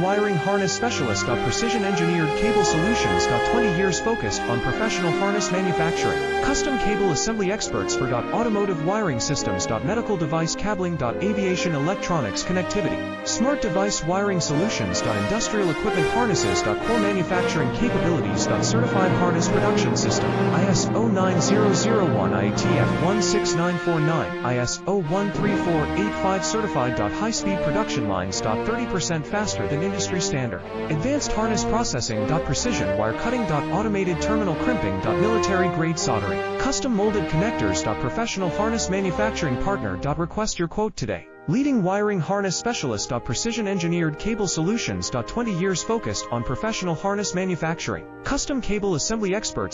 wiring harness specialist. Precision engineered cable solutions. 20 years focused on professional harness manufacturing. Custom cable assembly experts for automotive wiring systems. Medical device cabling. Aviation electronics connectivity. Smart device wiring solutions. Industrial equipment harnesses. Core manufacturing capabilities. Certified harness production system. ISO 9001 IATF 16949 ISO 13485 certified. High-speed production lines. 30% faster than industry standard. Advanced harness processing. Precision wire cutting. Automated terminal crimping. Military grade soldering. Custom molded connectors. Professional harness manufacturing partner. Request your quote today. Leading wiring harness specialist. Precision engineered cable solutions. 20 years focused on professional harness manufacturing. Custom cable assembly experts.